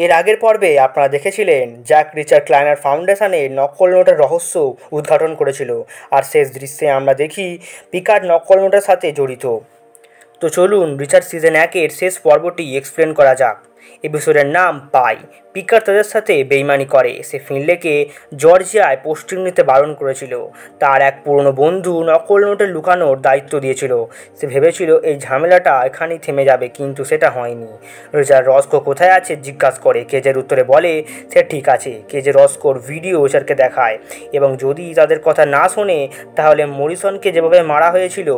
এর আগের পর্বে আপনারা দেখেছিলেন জ্যাক রিচার্ড ক্লাইনার ফাউন্ডেশনের নকল নোটের রহস্য উদ্ঘাটন করেছিল, আর শেষ দৃশ্যে আমরা দেখি পিকার্ড নকল নোটের সাথে জড়িত। তো চলুন রিচার্ড সিজন 1-এর শেষ পর্বটি এক্সপ্লেন করা যাক। এপিসোডের নাম পাই। পিকার তাদের সাথে বেইমানি করে। সে ফিনলেকে জর্জিয়ায় পোস্টিং নিতে বারণ করেছিল। তার এক পুরনো বন্ধু নকল নোটে লুকানোর দায়িত্ব দিয়েছিল। সে ভেবেছিল এই ঝামেলাটা এখানেই থেমে যাবে, কিন্তু সেটা হয়নি। রিচার্ড রস্কো কোথায় আছে জিজ্ঞাসা করে। কেজের উত্তরে বলে সে ঠিক আছে। কেজে রস্কোর ভিডিও রিচার্ডকে দেখায়, এবং যদি তাদের কথা না শোনে তাহলে মরিসনকে যেভাবে মারা হয়েছিল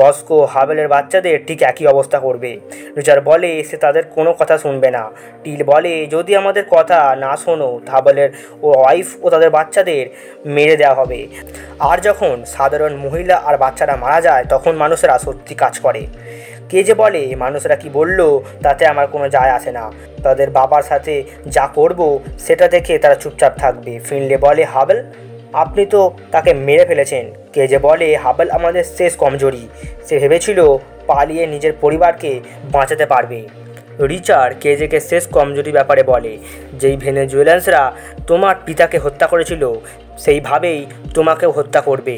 রস্কো হাবেলের বাচ্চাদের ঠিক একই অবস্থা করবে। রিচার্ড বলে সে তাদের কোনো কথা শুনবে না। টিল বলে যদি আমাদের কথা না শোনো হাবেলের ওয়াইফ ও তাদের বাচ্চাদের মেরে দেওয়া হবে। আর যখন সাধারণ মহিলা আর বাচ্চারা মারা যায় তখন মানুষেরা সত্যি কাজ করে। কেজে বলে মানুষরা কি বলল তাতে আমার কোনো যায় আসে না। তাদের বাবার সাথে যা করব সেটা দেখে তারা চুপচাপ থাকবে। ফিনলে বলে হাবেল আপনি তো তাকে মেরে ফেলেছেন। কেজে বলে হাবেল আমাদের শেষ কমজোরি। সে ভেবেছিল পালিয়ে নিজের পরিবারকে বাঁচাতে পারবে। রিচার্ড কেজেকে শেষ কমজোরি ব্যাপারে বলে, যেই ভেনেজুয়েলান্সরা তোমার পিতাকে হত্যা করেছিল সেইভাবেই তোমাকেও হত্যা করবে।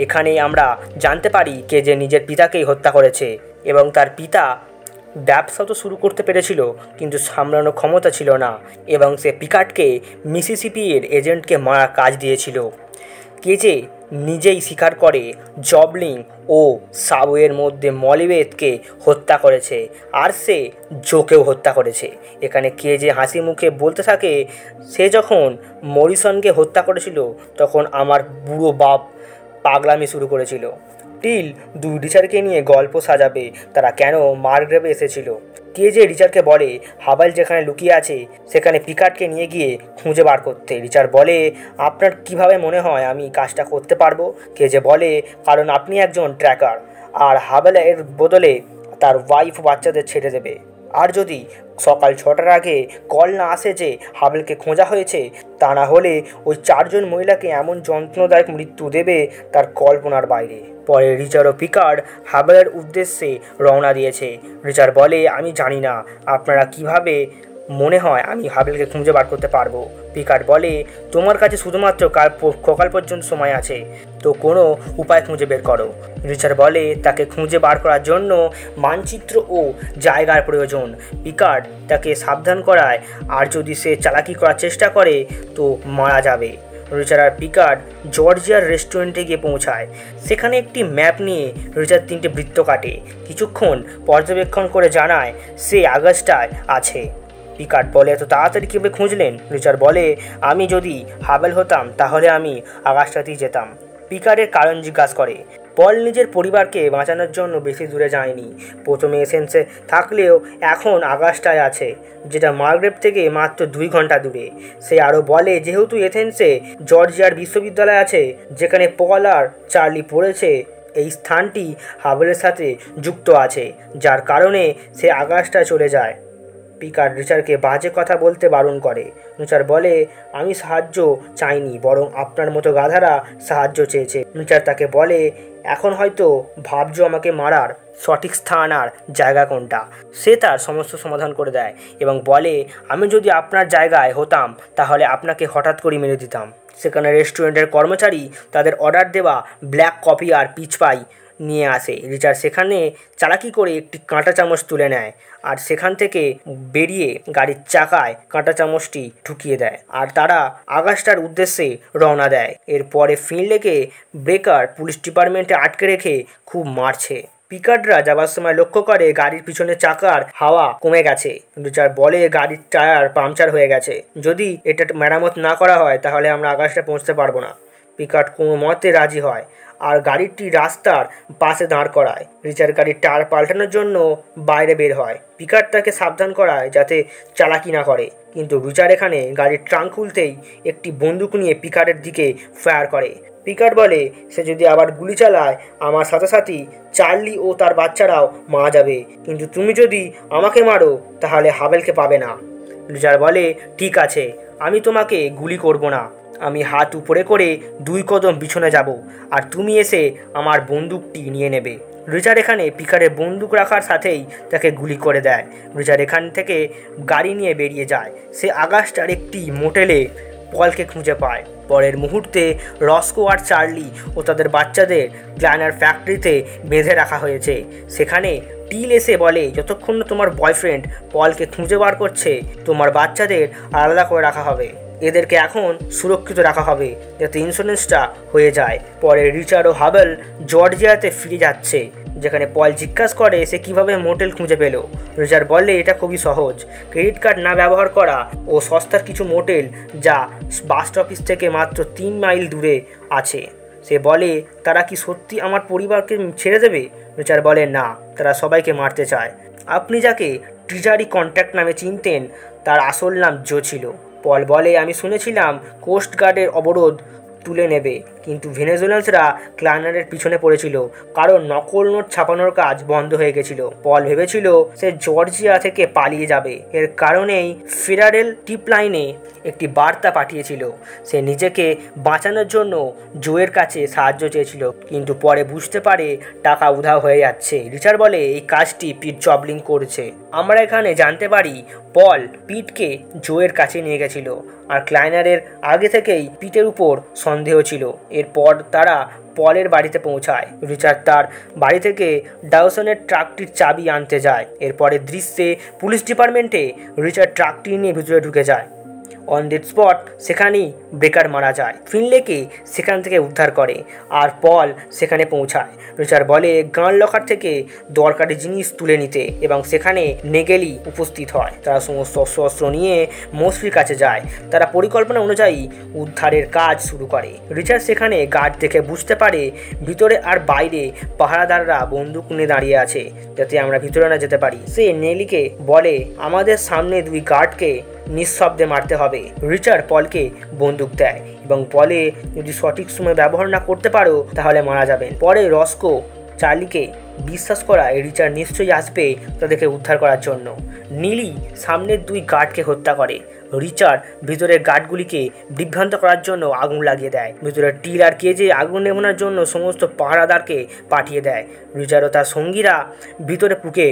এখানেই আমরা জানতে পারি কেজে নিজের পিতাকেই হত্যা করেছে, এবং তার পিতা ব্যবসা তো শুরু করতে পেরেছিল কিন্তু সামলানোর ক্ষমতা ছিল না, এবং সে পিকার্ডকে মিসিসিপির এজেন্টকে মারার কাজ দিয়েছিল। কেজে নিজেই স্বীকার করে জবলিং ও সাবওয়ের মধ্যে মলিবেথকে হত্যা করেছে, আর সে জোকেও হত্যা করেছে। এখানে কেজে হাসি মুখে বলতে থাকে সে যখন মরিসনকে হত্যা করেছিল তখন আমার বুড়ো বাপ পাগলামি শুরু করেছিল। টিল দুই রিচার্ডকে নিয়ে গল্প সাজাবে তারা কেন মার্গ্রেভে এসেছিল। কেজে রিচার্ডকে বলে হাবেল যেখানে লুকিয়ে আছে সেখানে পিকার্ডকে নিয়ে গিয়ে খুঁজে বার করতে। রিচার্ড বলে আপনার কিভাবে মনে হয় আমি কাজটা করতে পারবো? কেজে বলে কারণ আপনি একজন ট্র্যাকার, আর হাবেল এর বদলে তার ওয়াইফ বাচ্চাদের ছেড়ে দেবে। আর যদি সকাল 6টার আগে কল না আসে যে হাবেলকে খোঁজা হয়েছে, তা না হলে ওই 4জন মহিলাকে এমন যন্ত্রণাদায়ক মৃত্যু দেবে তার কল্পনার বাইরে। পরে রিচার্ড ও পিকার্ড হাবেলের উদ্দেশ্যে রওনা দিয়েছে। রিচার্ড বলে আমি জানি না আপনারা কিভাবে মনে হয় আমি হাবেলকে খুঁজে বার করতে পারবো। পিকার্ড বলে তোমার কাছে শুধুমাত্র সকাল পর্যন্ত সময় আছে, তো কোনো উপায় খুঁজে বের করো। রিচার্ড বলে তাকে খুঁজে বার করার জন্য মানচিত্র ও জায়গার প্রয়োজন। পিকার্ড তাকে সাবধান করায় আর যদি সে চালাকি করার চেষ্টা করে তো মারা যাবে। রিচার্ড আর পিকার্ড জর্জিয়ার রেস্টুরেন্টে গিয়ে পৌঁছায়। সেখানে একটি ম্যাপ নিয়ে রিচার্ড 3টে বৃত্ত কাটে। কিছুক্ষণ পর্যবেক্ষণ করে জানায় সে আগস্টায় আছে। পিকার্ড বলে এত তাড়াতাড়ি কীভাবে খুঁজলেন? রিচার্ড বলে আমি যদি হাবেল হতাম তাহলে আমি আগস্টাতেই যেতাম। পিকার্ডের কারণ জিজ্ঞাসা করে। পল নিজের পরিবারকে বাঁচানোর জন্য বেশি দূরে যায়নি। প্রথমে এসেন্সে থাকলেও এখন আগস্টায় আছে, যেটা মার্গ্রেভ থেকে মাত্র 2 ঘন্টা দূরে। সে আরও বলে যেহেতু এথেন্সে জর্জিয়ার বিশ্ববিদ্যালয় আছে যেখানে পল আর চার্লি পড়েছে, এই স্থানটি হাবেলের সাথে যুক্ত আছে, যার কারণে সে আগস্টায় চলে যায়। পিকার্ড রিচার্ডকে বাজে কথা বলতে বারণ করে। রিচার্ড বলে আমি সাহায্য চাইনি, বরং আপনার মতো গাধারা সাহায্য চেয়েছে। রিচার্ড তাকে বলে এখন হয়তো ভাবছো আমাকে মারার সঠিক স্থান আর জায়গা কোনটা। সে তার সমস্ত সমাধান করে দেয় এবং বলে আমি যদি আপনার জায়গায় হতাম তাহলে আপনাকে হঠাৎ করে মেরে দিতাম। সেখানে রেস্টুরেন্টের কর্মচারী তাদের অর্ডার দেওয়া ব্ল্যাক কফি আর পিচ পাই নিয়ে আসে। রিচার্ড সেখানে চালাকি করে একটি কাঁটা চামচ তুলে নেয় আর সেখান থেকে বেরিয়ে গাড়ির চাকায় কাঁটা চামচটি ঢুকিয়ে দেয়, আর তারা আগস্টার উদ্দেশ্যে রওনা দেয়। এরপরে ফিনলেকে ব্রেকার পুলিশ ডিপার্টমেন্টে আটকে রেখে খুব মারছে। পিকার্ডরা যাবার সময় লক্ষ্য করে গাড়ির পিছনে চাকার হাওয়া কমে গেছে। রিচার্ড বলে গাড়ির টায়ার পাংচার হয়ে গেছে, যদি এটা মেরামত না করা হয় তাহলে আমরা আগস্টে পৌঁছতে পারবো না। পিকার্ড কোনো মতে রাজি হয় আর গাড়িটি রাস্তার পাশে দাঁড় করায়। রিচার্ড গাড়ির টায়ার পাল্টানোর জন্য বাইরে বের হয়। পিকার্ড তাকে সাবধান করায় যাতে চালাকি না করে, কিন্তু রিচার্ড এখানে গাড়ির ট্রাঙ্ক খুলতেই একটি বন্দুক নিয়ে পিকার্ডের দিকে ফায়ার করে। পিকার্ড বলে সে যদি আবার গুলি চালায় আমার সাথে সাথেই চার্লি ও তার বাচ্চারাও মারা যাবে, কিন্তু তুমি যদি আমাকে মারো তাহলে হাবেলকে পাবে না। রিচার্ড বলে ঠিক আছে, আমি তোমাকে গুলি করব না, আমি হাত উপরে করে 2 কদম পিছনে যাব আর তুমি এসে আমার বন্দুকটি নিয়ে নেবে। রিচার্ড এখানে পিকারের বন্দুক রাখার সাথেই তাকে গুলি করে দেয়। রিচার্ড এখান থেকে গাড়ি নিয়ে বেরিয়ে যায়। সে আগস্টার একটি মোটেলে পলকে খুঁজে পায়। পরের মুহূর্তে রস্কো আর চার্লি ও তাদের বাচ্চাদের ক্লাইনার ফ্যাক্টরিতে বেঁধে রাখা হয়েছে। সেখানে টিল এসে বলে, যতক্ষণ না তোমার বয়ফ্রেন্ড পলকে খুঁজে বার করছে তোমার বাচ্চাদের আলাদা করে রাখা হবে। এদেরকে এখন সুরক্ষিত রাখা হবে যাতে ইন্স্যুরেন্সটা হয়ে যায়। পরে রিচার্ড ও হাবেল জর্জিয়াতে ফিরে যাচ্ছে, যেখানে পল জিজ্ঞাসা করে সে কীভাবে মোটেল খুঁজে পেল। রিচার্ড বলে এটা খুবই সহজ, ক্রেডিট কার্ড না ব্যবহার করা ও সস্তার কিছু মোটেল যা বাস অফিস থেকে মাত্র 3 মাইল দূরে আছে। সে বলে, তারা কি সত্যি আমার পরিবারকে ছেড়ে দেবে? রিচার্ড বলে, না, তারা সবাইকে মারতে চায়। আপনি যাকে ট্রিজারি কন্ট্যাক্ট নামে চিনতেন তার আসল নাম জো ছিল। পল বলে, আমি শুনেছিলাম কোস্ট গার্ডের অবরোধ তুলে নেবে, কিন্তু ভেনেজুয়েলানসরা ক্লাইনারের পিছনে পড়েছিল কারণ নকল নোট ছাপানোর কাজ বন্ধ হয়ে গেছিল। পল ভেবেছিল সে জর্জিয়া থেকে পালিয়ে যাবে, এর কারণেই ফেডারেল টিপ লাইনে একটি বার্তা পাঠিয়েছিল। সে নিজেকে বাঁচানোর জন্য জোয়ের কাছে সাহায্য চেয়েছিল, কিন্তু পরে বুঝতে পারে টাকা উধাও হয়ে যাচ্ছে। রিচার্ড বলে, এই কাজটি পিট জবলিং করেছে। আমরা এখানে জানতে পারি পল পিটকে জোয়ের কাছে নিয়ে গেছিল, আর ক্লাইনারের আগে থেকেই পিটের উপর সন্দেহ ছিল। এরপর তারা পলের বাড়িতে পৌঁছায়। রিচার্ড তার বাড়ি থেকে ডাউসনের ট্রাকটির চাবি আনতে যায়। এরপরের দৃশ্যে পুলিশ ডিপার্টমেন্টে রিচার্ড ট্রাকটি নিয়ে ভিতরে ঢুকে যায়। অন দ্য স্পট সেখানেই বেকার মারা যায়। ফিনলেকে সেখান থেকে উদ্ধার করে আর পল সেখানে পৌঁছায়। রিচার্ড বলে গান লকার থেকে দরকারি জিনিস তুলে নিতে এবং সেখানে নেগেলি উপস্থিত হয়। তারা সমস্ত অস্ত্র নিয়ে মোসফির কাছে যায়। তারা পরিকল্পনা অনুযায়ী উদ্ধারের কাজ শুরু করে। রিচার্ড সেখানে গার্ড দেখে বুঝতে পারে ভিতরে আর বাইরে পাহারাদাররা বন্দুক নিয়ে দাঁড়িয়ে আছে যাতে আমরা ভিতরে না যেতে পারি। সে নেলিকে বলে, আমাদের সামনে 2 গার্ডকে নিঃশব্দে মারতে হবে। রিচার্ড পলকে বন্দুক দেয় এবং বলে, যদি সঠিক সময় ব্যবহার না করতে পারো তাহলে মারা যাবেন। পরে রস্কো চার্লিকে বিশ্বাস করায় রিচার্ড নিশ্চয়ই আসবে তাদেরকে উদ্ধার করার জন্য। নীলি সামনের 2 গার্ডকে হত্যা করে। রিচার্ড ভিতরের গার্ডগুলিকে বিভ্রান্ত করার জন্য আগুন লাগিয়ে দেয়। ভিতরের টিল আর কেজে আগুন নেভানোর জন্য সমস্ত পাহারাদারকে পাঠিয়ে দেয়। রিচার্ড ও তার সঙ্গীরা ভিতরে পুকে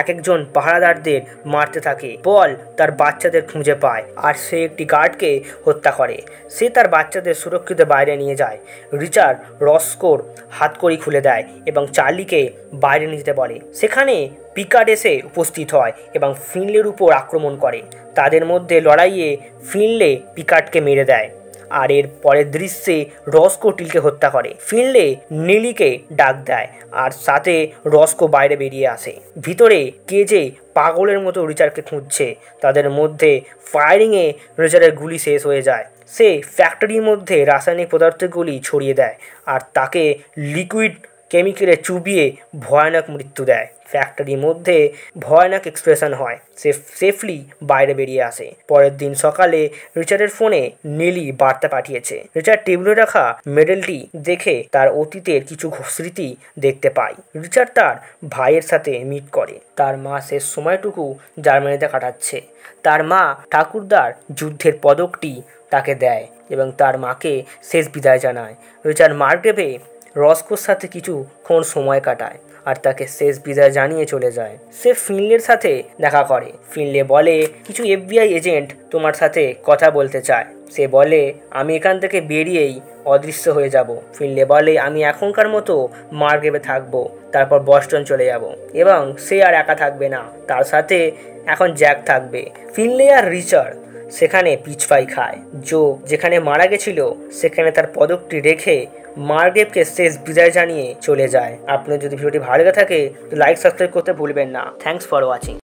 একজন পাহারাদারদের মারতে থাকে। পল তার বাচ্চাদের খুঁজে পায় আর সে একটি গার্ডকে হত্যা করে। সে তার বাচ্চাদের সুরক্ষিত বাইরে নিয়ে যায়। রিচার্ড রস্কোর হাতকড়ি খুলে দেয় এবং চার্লিকে বাইরে নিয়ে যেতে বলে। সেখানে পিকার্ড এসে উপস্থিত হয় এবং ফিনলের উপর আক্রমণ করে। তাদের মধ্যে লড়াইয়ে ফিনলে পিকার্ডকে মেরে দেয় আর এর পরের দৃশ্যে রস্কো টিলকে হত্যা করে। ফিনলে নীলিকে ডাক দেয় আর সাথে রস্কো বাইরে বেরিয়ে আসে। ভিতরে কেজে পাগলের মতো রিচার্ডকে খুঁজছে। তাদের মধ্যে ফায়ারিংয়ে রিচার্ডের গুলি শেষ হয়ে যায়। সে ফ্যাক্টরির মধ্যে রাসায়নিক পদার্থগুলি ছড়িয়ে দেয় আর তাকে লিকুইড কেমিক্যালে চুবিয়ে ভয়ানক মৃত্যু দেয়। ফ্যাক্টরির মধ্যে ভয়ানক এক্সপ্রেশন হয়। সে সেফলি বাইরে বেরিয়ে আসে। পরের দিন সকালে রিচার্ডের ফোনে নীলি বার্তা পাঠিয়েছে। রিচার্ড টেবিলে রাখা মেডেলটি দেখে তার অতীতের কিছু স্মৃতি দেখতে পায়। রিচার্ড তার ভাইয়ের সাথে মিট করে। তার মা শেষ সময়টুকু জার্মানিতে কাটাচ্ছে। তার মা ঠাকুরদার যুদ্ধের পদকটি তাকে দেয় এবং তার মাকে শেষ বিদায় জানায়। রিচার্ড মার্গ্রেভে রস্কোর সাথে কিছুক্ষণ সময় কাটায় আর তাকে শেষ বিদায় জানিয়ে চলে যায়। সে ফিনলের সাথে দেখা করে। ফিনলে বলে, কিছু FBI এজেন্ট তোমার সাথে কথা বলতে চায়। সে বলে, আমি এখান থেকে বেরিয়েই অদৃশ্য হয়ে যাব। ফিনলে বলে, আমি এখনকার মতো মার্গ্রেভে থাকবো, তারপর বস্টন চলে যাব এবং সে আর একা থাকবে না, তার সাথে এখন জ্যাক থাকবে। ফিনলে আর রিচার্ড সেখানে পিচফাই খায়। জো যেখানে মারা গেছিল সেখানে তার পদকটি রেখে মার্গ্রেভকে শেষ বিদায় জানিয়ে চলে যায়। আপনার যদি ভিডিওটি ভালো লেগে থাকে তো লাইক সাবস্ক্রাইব করতে ভুলবেন না। Thanks for watching.